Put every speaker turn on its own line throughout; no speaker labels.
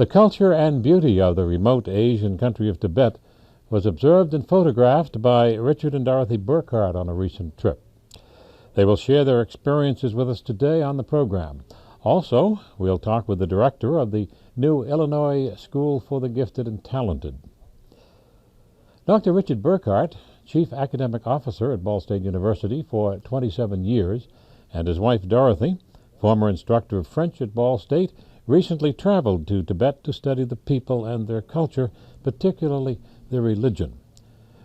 The culture and beauty of the remote Asian country of Tibet was observed and photographed by Richard and Dorothy Burkhardt on a recent trip. They will share their experiences with us today on the program. Also, we'll talk with the director of the new Illinois School for the Gifted and Talented. Dr. Richard Burkhardt, Chief Academic Officer at Ball State University for 27 years, and his wife Dorothy, former instructor of French at Ball State, recently traveled to Tibet to study the people and their culture, particularly their religion.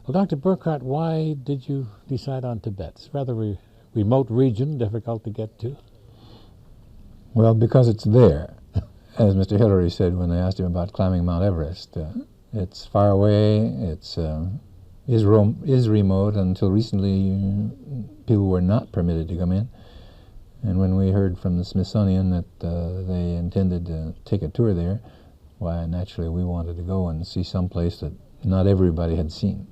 Well, Dr. Burkhardt, why did you decide on Tibet? It's a rather remote region, difficult to get to.
Well, because it's there, as Mr. Hillary said when they asked him about climbing Mount Everest. It's far away, is remote. Until recently, people were not permitted to come in. And when we heard from the Smithsonian that they intended to take a tour there, why, naturally, we wanted to go and see some place that not everybody had seen.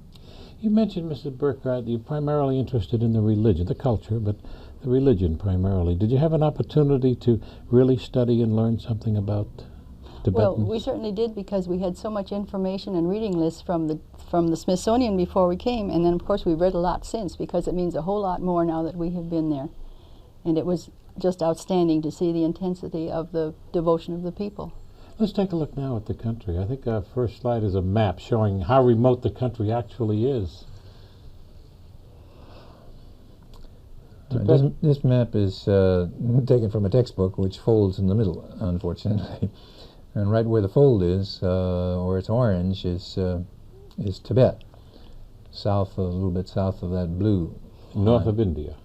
You mentioned, Mr. Burkhardt, you're primarily interested in the religion, the culture, but the religion primarily. Did you have an opportunity to really study and learn something about Tibetans?
Well, we certainly did, because we had so much information and reading lists from the Smithsonian before we came, and then, of course, we've read a lot since, because it means a whole lot more now that we have been there. And it was just outstanding to see the intensity of the devotion of the people.
Let's take a look now at the country. I think our first slide is a map showing how remote the country actually is.
This map is taken from a textbook which folds in the middle, unfortunately. And right where the fold is, where it's orange, is Tibet, a little bit south of that blue.
North of India.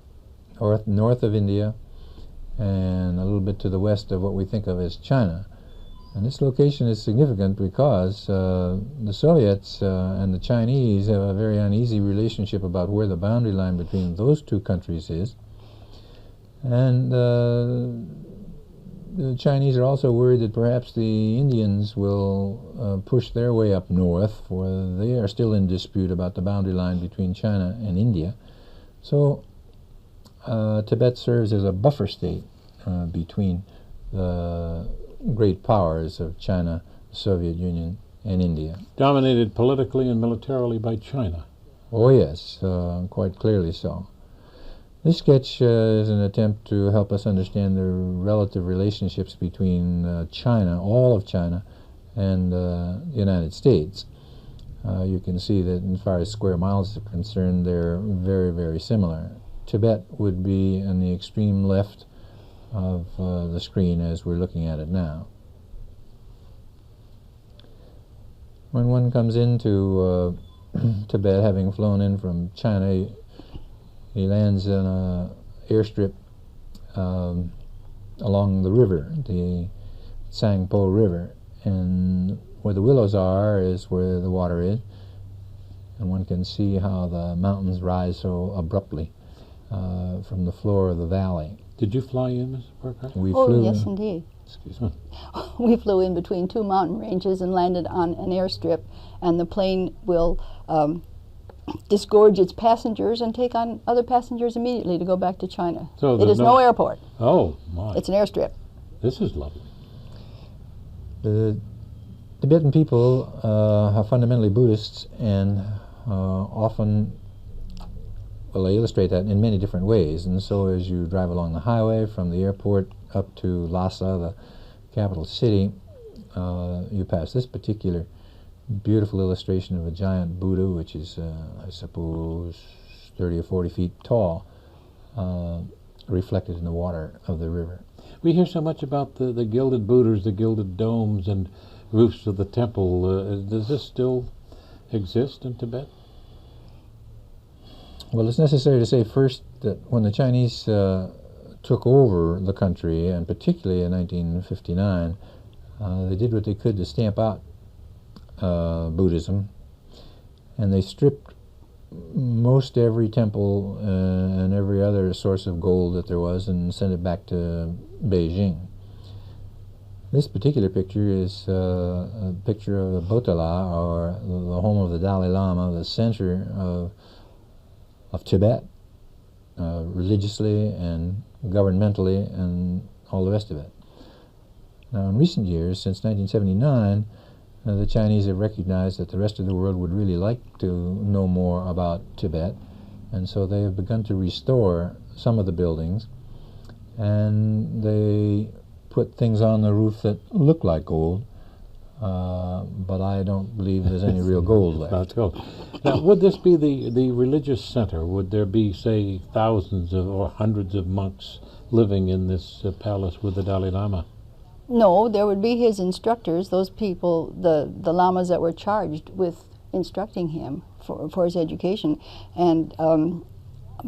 North of India, and a little bit to the west of what we think of as China. And this location is significant because the Soviets and the Chinese have a very uneasy relationship about where the boundary line between those two countries is. And the Chinese are also worried that perhaps the Indians will push their way up north, for they are still in dispute about the boundary line between China and India. So Tibet serves as a buffer state between the great powers of China, the Soviet Union, and India.
Dominated politically and militarily by China.
Oh yes, quite clearly so. This sketch is an attempt to help us understand the relative relationships between China, all of China, and the United States. You can see that as far as square miles are concerned, they're very, very similar. Tibet would be on the extreme left of the screen as we're looking at it now. When one comes into Tibet, having flown in from China, he lands in an airstrip along the river, the Tsangpo River, and where the willows are is where the water is, and one can see how the mountains rise so abruptly from the floor of the valley.
Did you fly in, Mr. Burkhardt?
We flew
yes,
in.
indeed.
Excuse me.
We flew in between two mountain ranges and landed on an airstrip, and the plane will disgorge its passengers and take on other passengers immediately to go back to China.
So
it is no airport.
Oh, my.
It's an airstrip.
This is lovely.
The Tibetan people are fundamentally Buddhists, and often, well, they illustrate that in many different ways. And so as you drive along the highway from the airport up to Lhasa, the capital city, you pass this particular beautiful illustration of a giant Buddha, which is, I suppose, 30 or 40 feet tall, reflected in the water of the river.
We hear so much about the gilded Buddhas, the gilded domes and roofs of the temple. Does this still exist in Tibet?
Well, it's necessary to say first that when the Chinese took over the country, and particularly in 1959, they did what they could to stamp out Buddhism, and they stripped most every temple and every other source of gold that there was and sent it back to Beijing. This particular picture is a picture of Potala, or the home of the Dalai Lama, the center of Tibet, religiously and governmentally and all the rest of it. Now, in recent years, since 1979, the Chinese have recognized that the rest of the world would really like to know more about Tibet, and so they have begun to restore some of the buildings, and they put things on the roof that look like gold, but I don't believe there's any real gold left.
That's gold. Now, would this be the religious center? Would there be, say, thousands of or hundreds of monks living in this palace with the Dalai Lama?
No, there would be his instructors, those people, the lamas that were charged with instructing him for his education. And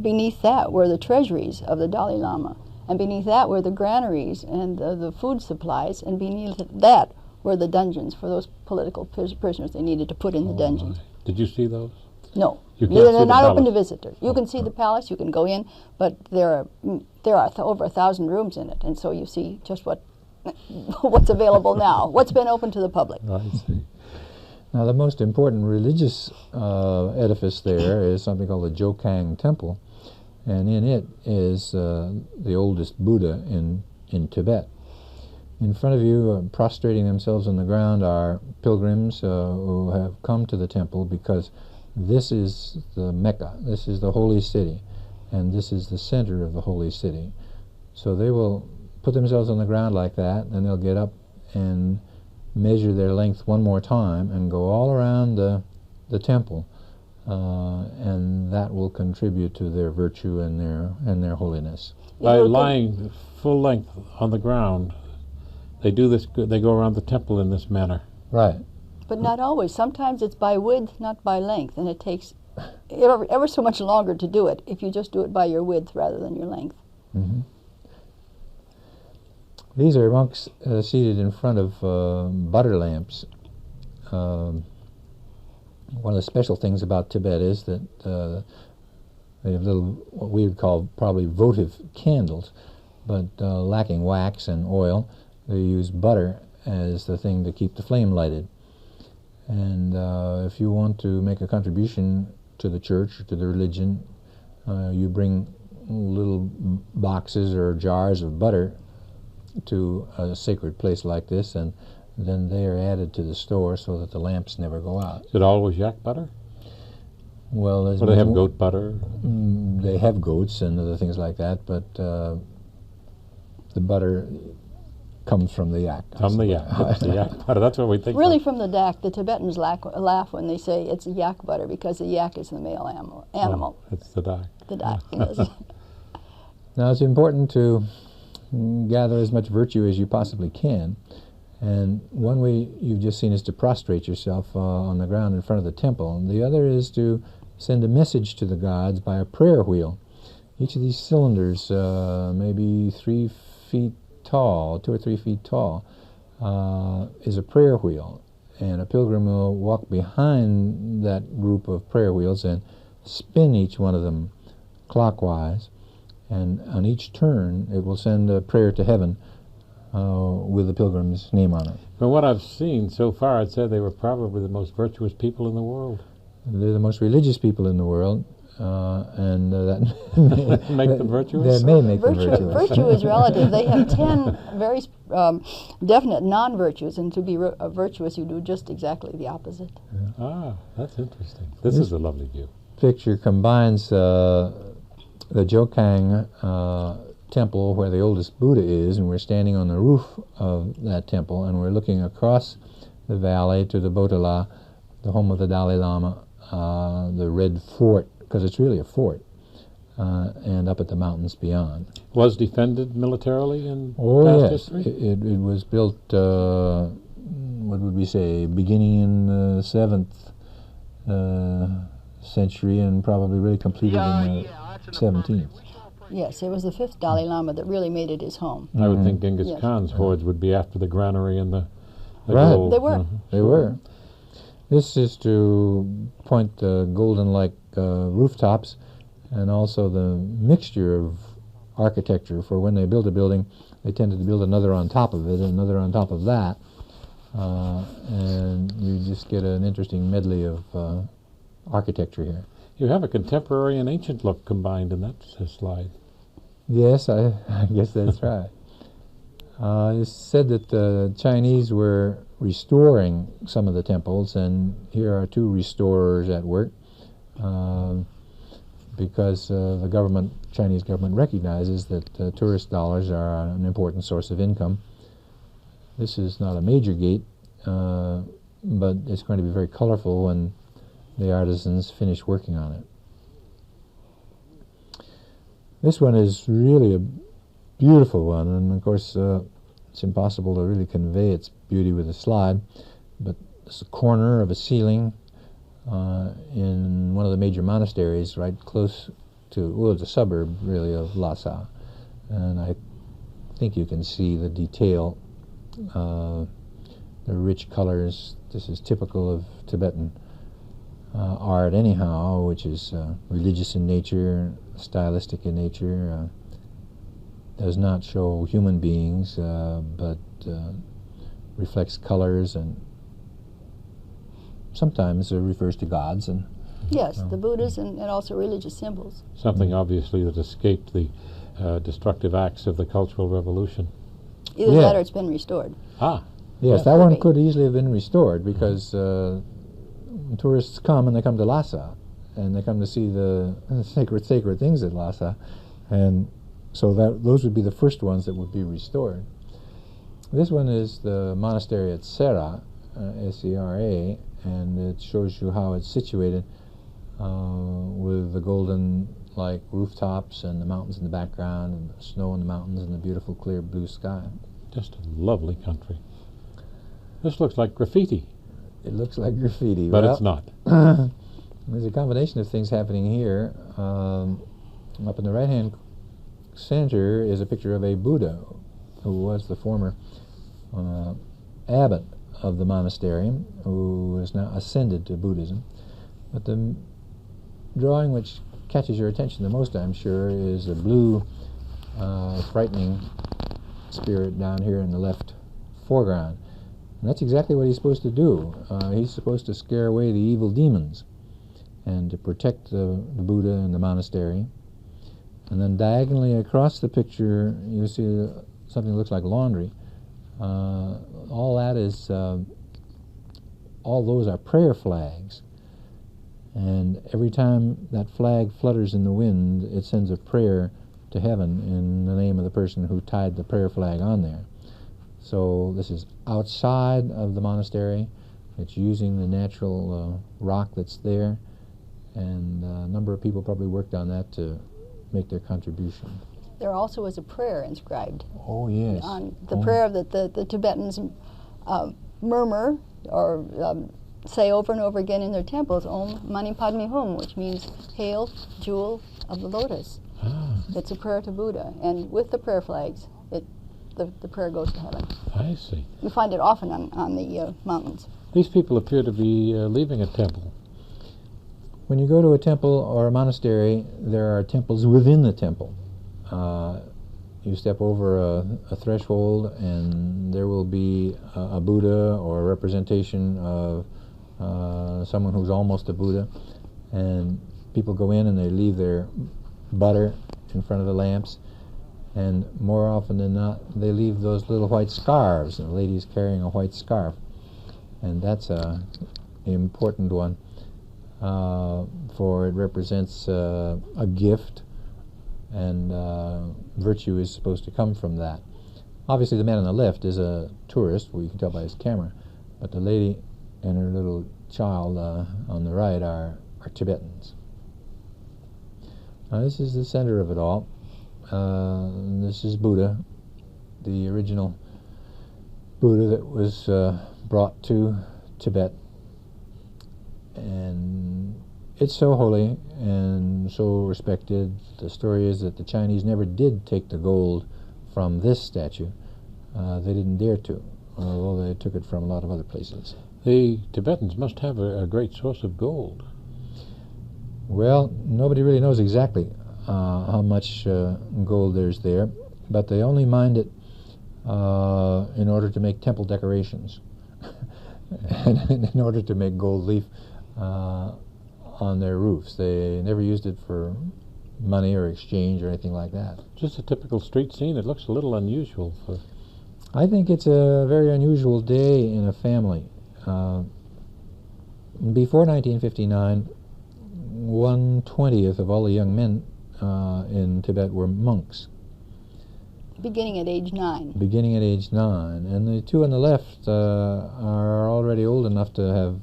beneath that were the treasuries of the Dalai Lama. And beneath that were the granaries and the food supplies. And beneath that were the dungeons for those political prisoners they needed to put in the dungeons.
Did you see those?
No.
You can't see
They're
the
not open to
palace.
visitors. You can see the palace, you can go in, but there are over 1,000 rooms in it. And so you see just what's available now, what's been open to the public.
I see.
Now, the most important religious edifice there is something called the Jokang Temple, and in it is the oldest Buddha in Tibet. In front of you, prostrating themselves on the ground, are pilgrims who have come to the temple because this is the Mecca, this is the holy city, and this is the center of the holy city. So they will put themselves on the ground like that, and they'll get up and measure their length one more time and go all around the temple, and that will contribute to their virtue and their holiness.
By lying full length on the ground, they do this. They go around the temple in this manner.
Right.
But not always. Sometimes it's by width, not by length, and it takes ever so much longer to do it if you just do it by your width rather than your length.
Mm-hmm. These are monks seated in front of butter lamps. One of the special things about Tibet is that they have little, what we would call probably votive candles, but lacking wax and oil. They use butter as the thing to keep the flame lighted. And if you want to make a contribution to the church or to the religion, you bring little boxes or jars of butter to a sacred place like this, and then they are added to the store so that the lamps never go out.
Is it always yak butter?
Well,
Or they have goat butter?
They have goats and other things like that, but the butter comes from the yak.
From the yak. It's the yak butter. That's what we think.
Really
of.
from the dak, the Tibetans laugh when they say it's yak butter because the yak is the male animal.
Oh, it's the dak.
The dak, yes.
Now, it's important to gather as much virtue as you possibly can, and one way you've just seen is to prostrate yourself on the ground in front of the temple, and the other is to send a message to the gods by a prayer wheel. Each of these cylinders may be 3 feet tall, 2 or 3 feet tall, is a prayer wheel, and a pilgrim will walk behind that group of prayer wheels and spin each one of them clockwise, and on each turn it will send a prayer to heaven with the pilgrim's name on it.
From what I've seen so far, I'd say they were probably the most virtuous people in the world.
They're the most religious people in the world, and that
Make them virtuous?
That may make them virtuous.
Virtue is relative. They have 10 very definite non-virtues, and to be virtuous you do just exactly the opposite.
Ah, that's interesting. This is a lovely view.
Picture combines the Jokang temple where the oldest Buddha is, and we're standing on the roof of that temple, and we're looking across the valley to the Botala, the home of the Dalai Lama, the Red Fort, because it's really a fort, and up at the mountains beyond.
Was defended militarily in
Yes.
past history?
It was built, what would we say, beginning in the 7th century and probably really completed in the 17th.
Yes, it was the 5th Dalai Lama that really made it his home.
I would think Genghis
Yes.
Khan's hordes would be after the granary and the
Right.
gold.
They were.
They were. This is to point the golden-like rooftops and also the mixture of architecture. For when they build a building, they tended to build another on top of it and another on top of that, and you just get an interesting medley of architecture here.
You have a contemporary and ancient look combined in that slide.
Yes, I guess that's right. It's said that the Chinese were restoring some of the temples, and here are two restorers at work, because the Chinese government recognizes that tourist dollars are an important source of income. This is not a major gate, but it's going to be very colorful when the artisans finish working on it. This one is really a beautiful one, and of course it's impossible to really convey its beauty with a slide, but it's a corner of a ceiling in one of the major monasteries right close to, well, it's a suburb really of Lhasa, and I think you can see the detail, the rich colors. This is typical of Tibetan art anyhow, which is religious in nature, stylistic in nature, does not show human beings, but reflects colors, and sometimes refers to gods. And
yes, the Buddhas and also religious symbols.
Something obviously that escaped the destructive acts of the Cultural Revolution.
Either that or it's been restored.
Ah.
Yes, that one could easily have been restored, because tourists come, and they come to Lhasa, and they come to see the sacred things at Lhasa, and so those would be the first ones that would be restored. This one is the monastery at Sera, S-E-R-A, and it shows you how it's situated with the golden-like rooftops and the mountains in the background and the snow in the mountains and the beautiful clear blue sky.
Just a lovely country. This looks like graffiti.
It looks like graffiti.
But it's not.
There's a combination of things happening here. Up in the right-hand center is a picture of a Buddha who was the former abbot of the monastery, who is now ascended to Buddhism. But the drawing which catches your attention the most, I'm sure, is a blue, frightening spirit down here in the left foreground. And that's exactly what he's supposed to do. He's supposed to scare away the evil demons and to protect the Buddha and the monastery. And then diagonally across the picture, you see something that looks like laundry. All that is, all those are prayer flags. And every time that flag flutters in the wind, it sends a prayer to heaven in the name of the person who tied the prayer flag on there. So this is outside of the monastery. It's using the natural rock that's there, and a number of people probably worked on that to make their contribution.
There also is a prayer inscribed.
Oh, yes.
On the prayer that the Tibetans murmur or say over and over again in their temples, Om Mani Padme Hum, which means Hail, Jewel of the Lotus.
Ah.
It's a prayer to Buddha, and with the prayer flags, the prayer goes to heaven.
I see.
You find it often on the mountains.
These people appear to be leaving a temple.
When you go to a temple or a monastery, there are temples within the temple. You step over a threshold, and there will be a Buddha or a representation of someone who's almost a Buddha, and people go in and they leave their butter in front of the lamps, and more often than not, they leave those little white scarves. The lady's carrying a white scarf, and that's an important one, for it represents a gift, and virtue is supposed to come from that. Obviously, the man on the left is a tourist, well, you can tell by his camera, but the lady and her little child on the right are Tibetans. Now, this is the center of it all. This is Buddha, the original Buddha that was brought to Tibet, and it's so holy and so respected. The story is that the Chinese never did take the gold from this statue. They didn't dare to, although they took it from a lot of other places.
The Tibetans must have a great source of gold.
Well, nobody really knows exactly how much gold there's there, but they only mined it in order to make temple decorations and in order to make gold leaf on their roofs. They never used it for money or exchange or anything like that.
Just a typical street scene. It looks a little unusual for
I think it's a very unusual day in a family. Before 1959, 1/20th of all the young men in Tibet were monks.
Beginning at age 9.
Beginning at age 9. And the two on the left are already old enough to have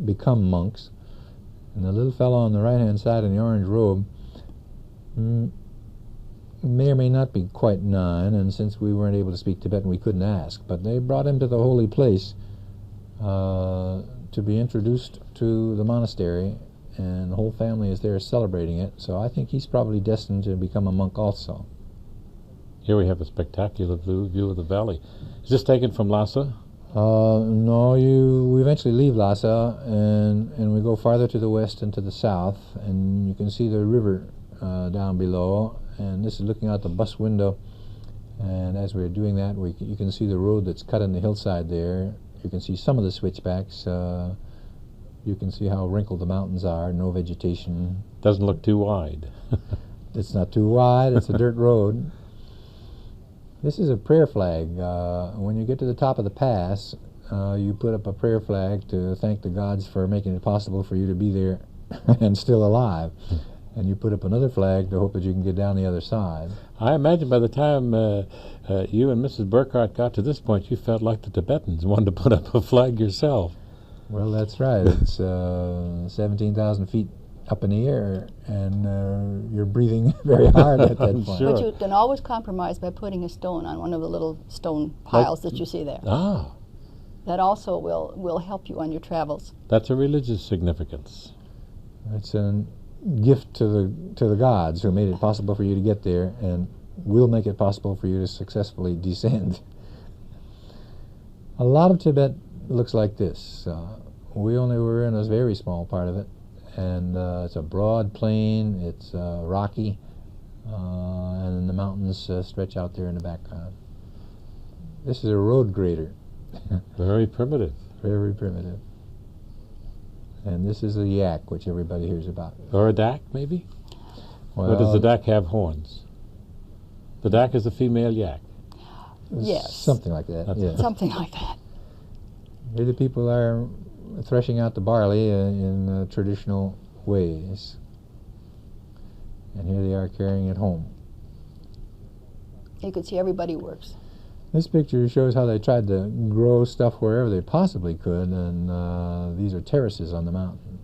become monks. And the little fellow on the right-hand side in the orange robe may or may not be quite 9, and since we weren't able to speak Tibetan, we couldn't ask. But they brought him to the holy place to be introduced to the monastery, and the whole family is there celebrating it. So I think he's probably destined to become a monk also.
Here we have a spectacular view of the valley. Is this taken from Lhasa?
No, we eventually leave Lhasa, and we go farther to the west and to the south, and you can see the river down below, and this is looking out the bus window, and as we're doing that, you can see the road that's cut in the hillside there. You can see some of the switchbacks. You can see how wrinkled the mountains are, no vegetation.
Doesn't look too wide.
It's not too wide, it's a dirt road. This is a prayer flag. When you get to the top of the pass, you put up a prayer flag to thank the gods for making it possible for you to be there and still alive. And you put up another flag to hope that you can get down the other side.
I imagine by the time you and Mrs. Burkhardt got to this point, you felt like the Tibetans, wanted to put up a flag yourself.
Well, that's right. It's 17,000 feet up in the air, and you're breathing very hard at that point.
Sure.
But you can always compromise by putting a stone on one of the little stone piles that you see there.
Ah.
That also will help you on your travels.
That's a religious significance.
It's a gift to the gods who made it possible for you to get there, and will make it possible for you to successfully descend. A lot of Tibet looks like this. We only were in a very small part of it, and it's a broad plain, it's rocky, and the mountains stretch out there in the background. This is a road grader.
Very primitive.
Very primitive. And this is a yak, which everybody hears about.
Or a dak, maybe?
Well,
Or does the dak have horns? The dak is a female yak.
Yes.
Something like that. Yeah.
Something like that.
Here the people are threshing out the barley in traditional ways. And here they are carrying it home.
You could see everybody works.
This picture shows how they tried to grow stuff wherever they possibly could, and these are terraces on the mountain.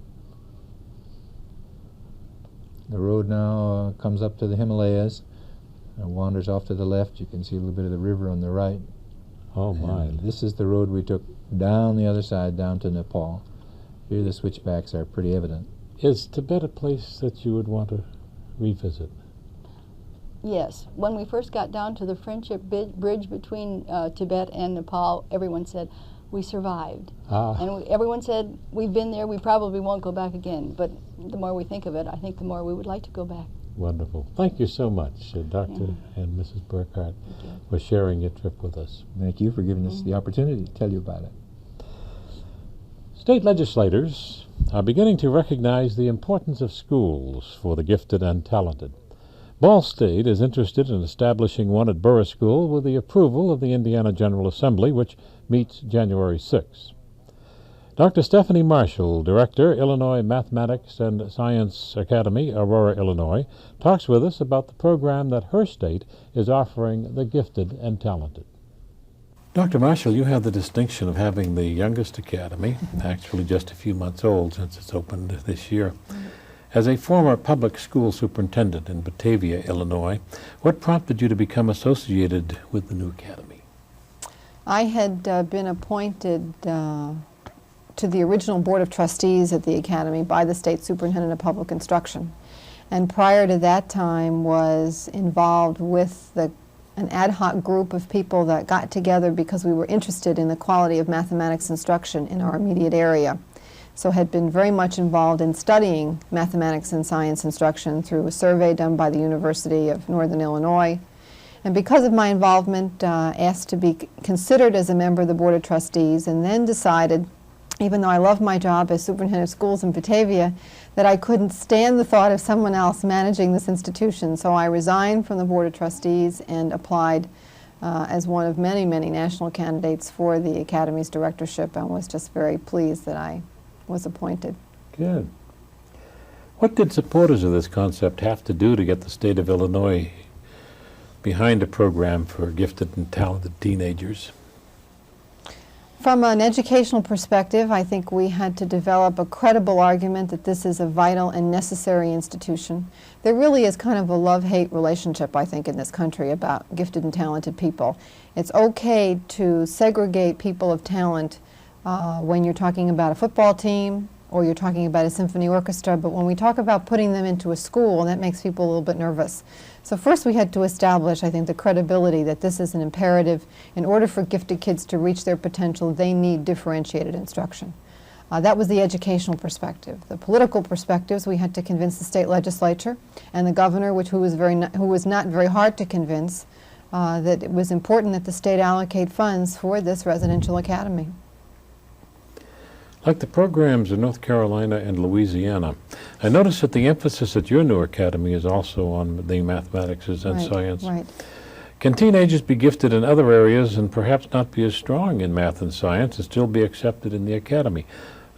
The road now comes up to the Himalayas and wanders off to the left. You can see a little bit of the river on the right.
Oh, my.
And this is the road we took down the other side, down to Nepal. Here the switchbacks are pretty evident.
Is Tibet a place that you would want to revisit?
Yes. When we first got down to the friendship bridge between Tibet and Nepal, everyone said, we survived.
Ah.
And everyone said, we've been there, we probably won't go back again. But the more we think of it, I think the more we would like to go back.
Wonderful. Thank you so much, Dr. and Mrs. Burkhardt, for sharing your trip with us.
Thank you for giving us the opportunity to tell you about it.
State legislators are beginning to recognize the importance of schools for the gifted and talented. Ball State is interested in establishing one at Burris School with the approval of the Indiana General Assembly, which meets January 6. Dr. Stephanie Marshall, Director, Illinois Mathematics and Science Academy, Aurora, Illinois, talks with us about the program that her state is offering the gifted and talented. Dr. Marshall, you have the distinction of having the youngest academy, actually just a few months old since it's opened this year. As a former public school superintendent in Batavia, Illinois, what prompted you to become associated with the new academy?
I had been appointed to the original Board of Trustees at the Academy by the State Superintendent of Public Instruction. And prior to that time was involved with an ad hoc group of people that got together because we were interested in the quality of mathematics instruction in our immediate area. So had been very much involved in studying mathematics and science instruction through a survey done by the University of Northern Illinois. And because of my involvement, asked to be considered as a member of the Board of Trustees, and then decided, even though I love my job as superintendent of schools in Batavia, that I couldn't stand the thought of someone else managing this institution. So I resigned from the Board of Trustees and applied as one of many, many national candidates for the Academy's directorship, and was just very pleased that I was appointed.
Good. What did supporters of this concept have to do to get the state of Illinois behind a program for gifted and talented teenagers?
From an educational perspective, I think we had to develop a credible argument that this is a vital and necessary institution. There really is kind of a love-hate relationship, I think, in this country about gifted and talented people. It's okay to segregate people of talent when you're talking about a football team or you're talking about a symphony orchestra, but when we talk about putting them into a school, that makes people a little bit nervous. So first we had to establish, I think, the credibility that this is an imperative. In order for gifted kids to reach their potential, they need differentiated instruction. That was the educational perspective. The political perspectives, we had to convince the state legislature and the governor, who was not very hard to convince, that it was important that the state allocate funds for this residential academy.
Like the programs in North Carolina and Louisiana, I noticed that the emphasis at your new academy is also on the mathematics and science.
Right.
Can teenagers be gifted in other areas and perhaps not be as strong in math and science and still be accepted in the academy?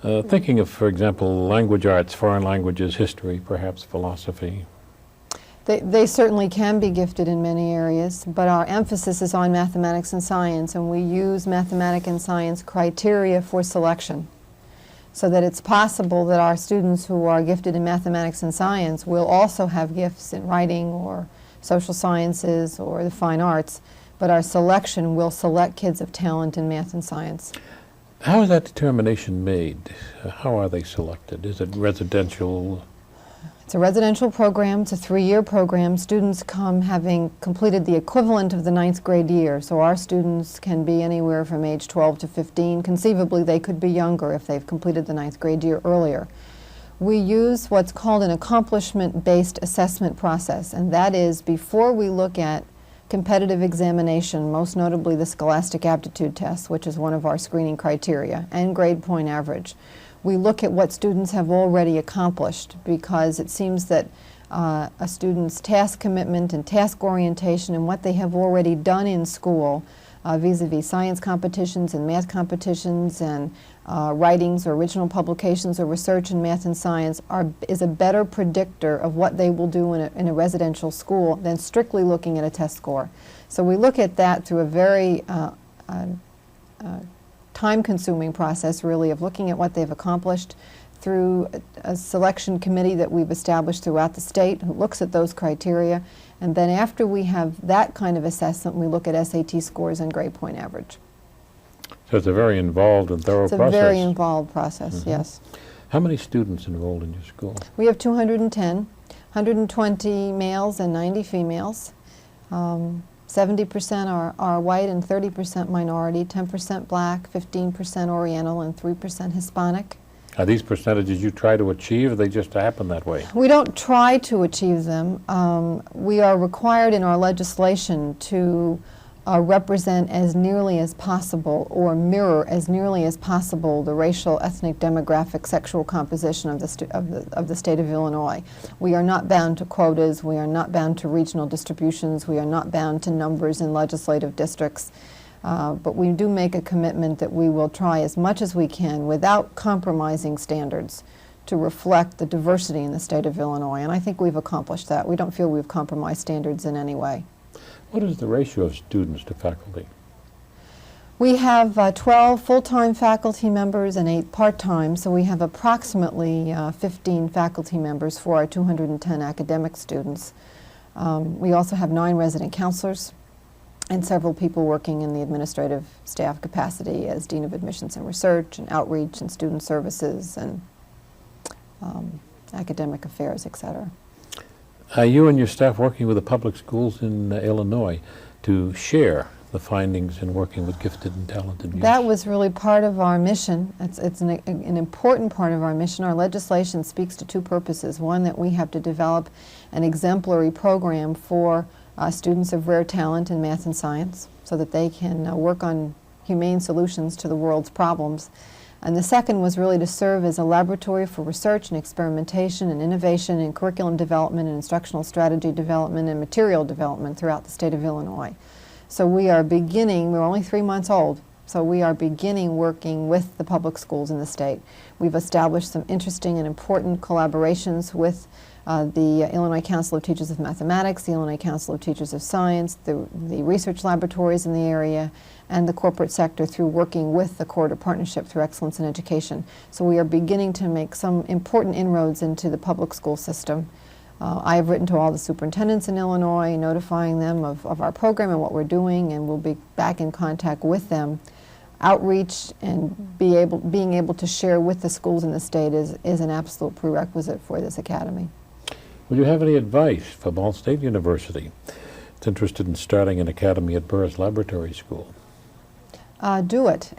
Thinking of, for example, language arts, foreign languages, history, perhaps philosophy.
They certainly can be gifted in many areas, but our emphasis is on mathematics and science, and we use mathematics and science criteria for selection, so that it's possible that our students who are gifted in mathematics and science will also have gifts in writing or social sciences or the fine arts, but our selection will select kids of talent in math and science.
How is that determination made? How are they selected? Is it residential?
It's a residential program. It's a 3-year program. Students come having completed the equivalent of the 9th grade year. So our students can be anywhere from age 12 to 15. Conceivably, they could be younger if they've completed the 9th grade year earlier. We use what's called an accomplishment-based assessment process, and that is before we look at competitive examination, most notably the Scholastic Aptitude Test, which is one of our screening criteria, and grade point average. We look at what students have already accomplished, because it seems that a student's task commitment and task orientation and what they have already done in school vis-a-vis science competitions and math competitions and writings or original publications or research in math and science is a better predictor of what they will do in a residential school than strictly looking at a test score. So we look at that through a very time-consuming process, really, of looking at what they've accomplished through a selection committee that we've established throughout the state who looks at those criteria. And then after we have that kind of assessment, we look at SAT scores and grade point average.
So it's a very involved and thorough process.
It's a very involved process, yes.
How many students enrolled in your school?
We have 210, 120 males and 90 females. 70% are white and 30% minority, 10% black, 15% Oriental, and 3% Hispanic.
Are these percentages you try to achieve, or they just happen that way?
We don't try to achieve them. We are required in our legislation to represent as nearly as possible or mirror as nearly as possible the racial, ethnic, demographic, sexual composition of the state of Illinois. We are not bound to quotas. We are not bound to regional distributions. We are not bound to numbers in legislative districts. But we do make a commitment that we will try as much as we can without compromising standards to reflect the diversity in the state of Illinois. And I think we've accomplished that. We don't feel we've compromised standards in any way.
What is the ratio of students to faculty?
We have 12 full-time faculty members and 8 part-time, so we have approximately 15 faculty members for our 210 academic students. We also have 9 resident counselors and several people working in the administrative staff capacity as Dean of Admissions and Research and Outreach and Student Services and Academic Affairs, etc.
Are you and your staff working with the public schools in Illinois to share the findings in working with gifted and talented youth?
That was really part of our mission. It's an important part of our mission. Our legislation speaks to 2 purposes. One, that we have to develop an exemplary program for students of rare talent in math and science so that they can work on humane solutions to the world's problems. And the second was really to serve as a laboratory for research and experimentation and innovation and curriculum development and instructional strategy development and material development throughout the state of Illinois. So we are beginning, we're only 3 months old, so we are beginning working with the public schools in the state. We've established some interesting and important collaborations with the Illinois Council of Teachers of Mathematics, the Illinois Council of Teachers of Science, the research laboratories in the area, and the corporate sector through working with the Corridor Partnership through Excellence in Education. So we are beginning to make some important inroads into the public school system. I have written to all the superintendents in Illinois, notifying them of our program and what we're doing, and we'll be back in contact with them. Outreach and being able to share with the schools in the state is an absolute prerequisite for this academy.
Would you have any advice for Ball State University that's interested in starting an academy at Burris Laboratory School?
Do it.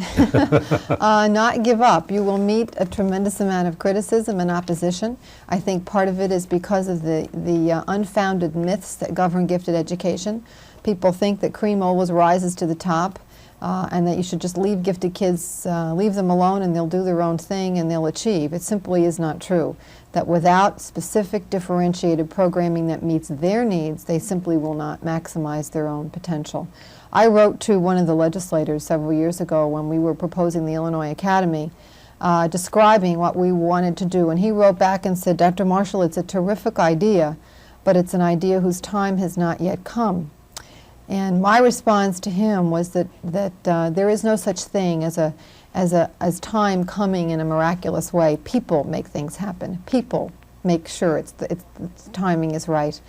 Not give up. You will meet a tremendous amount of criticism and opposition. I think part of it is because of the unfounded myths that govern gifted education. People think that cream always rises to the top, and that you should just leave gifted kids, leave them alone and they'll do their own thing and they'll achieve. It simply is not true. That without specific differentiated programming that meets their needs, they simply will not maximize their own potential. I wrote to one of the legislators several years ago when we were proposing the Illinois Academy, describing what we wanted to do, and he wrote back and said, "Dr. Marshall, it's a terrific idea, but it's an idea whose time has not yet come." And my response to him was that there is no such thing as time coming in a miraculous way. People make things happen. People make sure the timing is right.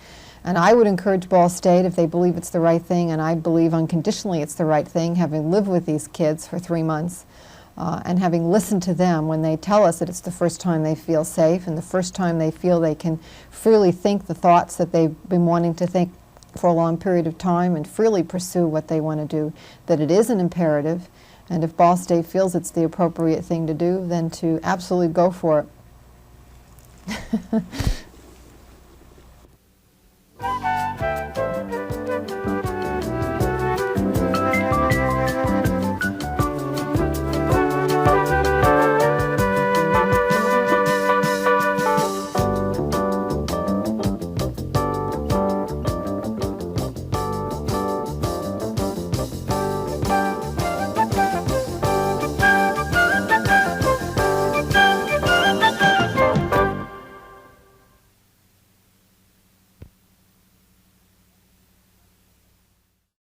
And I would encourage Ball State, if they believe it's the right thing, and I believe unconditionally it's the right thing, having lived with these kids for 3 months, and having listened to them when they tell us that it's the first time they feel safe and the first time they feel they can freely think the thoughts that they've been wanting to think for a long period of time and freely pursue what they want to do, that it is an imperative, and if Ball State feels it's the appropriate thing to do, then to absolutely go for it.